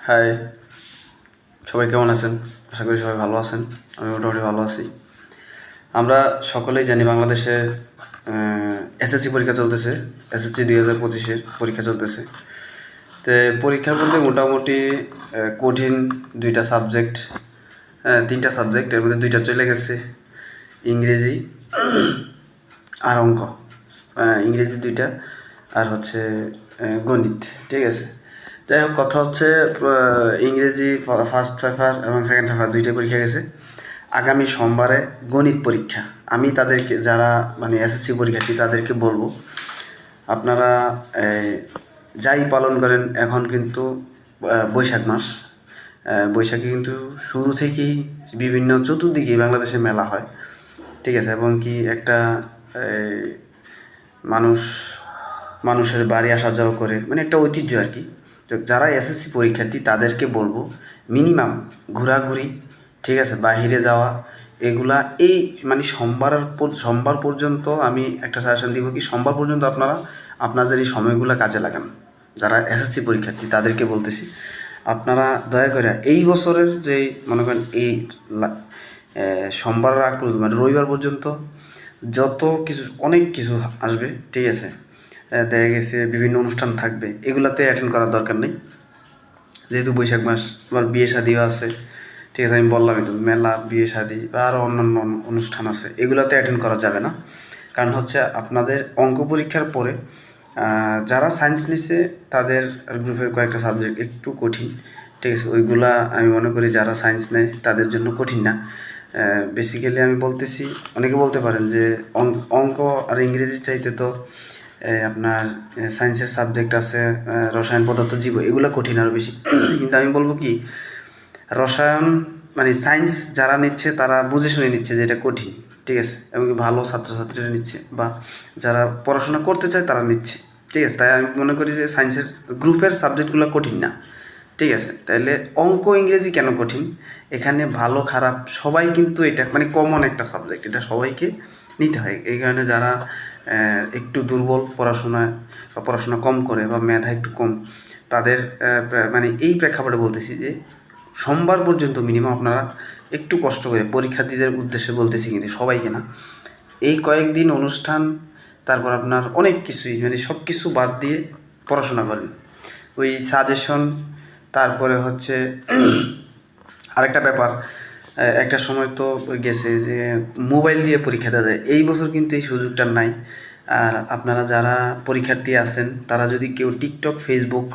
High, সবাই কেমন আছেন? আশা করি সবাই ভালো আছেন। আমি মোটামুটি ভালো আছি। আমরা সকলেই জানি বাংলাদেশে এসএসসি পরীক্ষা চলতেছে। এসএসসি 2025-এর পরীক্ষা চলতেছে। তো পরীক্ষার মধ্যে মোটামুটি কঠিন দুইটা সাবজেক্ট, তিনটা সাবজেক্ট, এর মধ্যে দুইটা চলে গেছে, ইংরেজি আর অঙ্ক। ইংরেজি দুইটা আর হচ্ছে গণিত, ঠিক আছে। যাই হোক, কথা হচ্ছে ইংরেজি ফার্স্ট পেপার এবং সেকেন্ড পেপার দুইটাই পরীক্ষা গেছে। আগামী সোমবারে গণিত পরীক্ষা। আমি তাদেরকে, যারা মানে এসএসসি পরীক্ষার্থী, তাদেরকে বলবো আপনারা যাই পালন করেন, এখন কিন্তু বৈশাখ মাস। বৈশাখে কিন্তু শুরু থেকেই বিভিন্ন চতুর্দিকেই বাংলাদেশে মেলা হয়, ঠিক আছে। এবং কি একটা মানুষ মানুষের বাড়ি আসা যাওয়া করে, মানে একটা ঐতিহ্য আর কি। তো যারা এসএসসি পরীক্ষার্থী তাদেরকে বলবো মিনিমাম ঘোরাঘুরি, ঠিক আছে, বাহিরে যাওয়া, এগুলা এই মানে সোমবার পর্যন্ত আমি একটা সাজেশন দিব কি, সোমবার পর্যন্ত আপনারা আপনাদের এই সময়গুলো কাজে লাগান। যারা এসএসসি পরীক্ষার্থী তাদেরকে বলতেছি, আপনারা দয়া করে এই বছরের যে মনে করেন এই সোমবার আগ পর্যন্ত, মানে রবিবার পর্যন্ত যত কিছু অনেক কিছু আসবে, ঠিক আছে, দেখা গেছে বিভিন্ন অনুষ্ঠান থাকবে, এগুলাতে অ্যাটেন্ড করার দরকার নেই। যেহেতু বৈশাখ মাস, আবার বিয়ে শাদিও আছে, ঠিক আছে, আমি বললামই তো, মেলা, বিয়ে শাদি বা আরও অন্যান্য অনুষ্ঠান আছে, এগুলোতে অ্যাটেন্ড করা যাবে না। কারণ হচ্ছে আপনাদের অঙ্ক পরীক্ষার পরে যারা সায়েন্স নিছে তাদের গ্রুপের কয়েকটা সাবজেক্ট একটু কঠিন, ঠিক আছে। ওইগুলা আমি মনে করি যারা সায়েন্স নেয় তাদের জন্য কঠিন না। বেসিক্যালি আমি বলতেছি, অনেকে বলতে পারেন যে অঙ্ক আর ইংরেজির চাইতে তো আপনার সায়েন্সের সাবজেক্ট আছে, রসায়ন, পদার্থ, জীব, এগুলো কঠিন আরও বেশি। কিন্তু আমি বলবো কি, রসায়ন মানে সায়েন্স যারা নিচ্ছে তারা বুঝে শুনে নিচ্ছে যে এটা কঠিন, ঠিক আছে, এবং ভালো ছাত্রছাত্রীরা নিচ্ছে বা যারা পড়াশোনা করতে চায় তারা নিচ্ছে, ঠিক আছে। তাই আমি মনে করি যে সায়েন্সের গ্রুপের সাবজেক্টগুলো কঠিন না, ঠিক আছে। তাইলে অঙ্ক, ইংরেজি কেন কঠিন? এখানে ভালো খারাপ সবাই কিন্তু, এটা মানে কমন একটা সাবজেক্ট, এটা সবাইকে নিতে হয়। এই কারণে যারা একটু দুর্বল পড়াশোনায় বা পড়াশোনা কম করে বা মেধা একটু কম, তাদের মানে এই প্রেক্ষাপটে বলতেছি যে সোমবার পর্যন্ত মিনিমাম আপনারা একটু কষ্ট করে, পরীক্ষার্থীদের উদ্দেশ্যে বলতেছি কিন্তু সবাইকে না, এই কয়েকদিন অনুষ্ঠান, তারপর আপনার অনেক কিছুই, মানে সব কিছু বাদ দিয়ে পড়াশোনা করেন। ওই সাজেশন, তারপরে হচ্ছে আরেকটা ব্যাপার, একটা সময় তো গেছে যে মোবাইল দিয়ে পরীক্ষা দেওয়া যায়, এই বছর কিন্তু এই সুযোগটা নাই। আর আপনারা যারা পরীক্ষার্থী আছেন তারা যদি কেউ টিকটক, ফেসবুক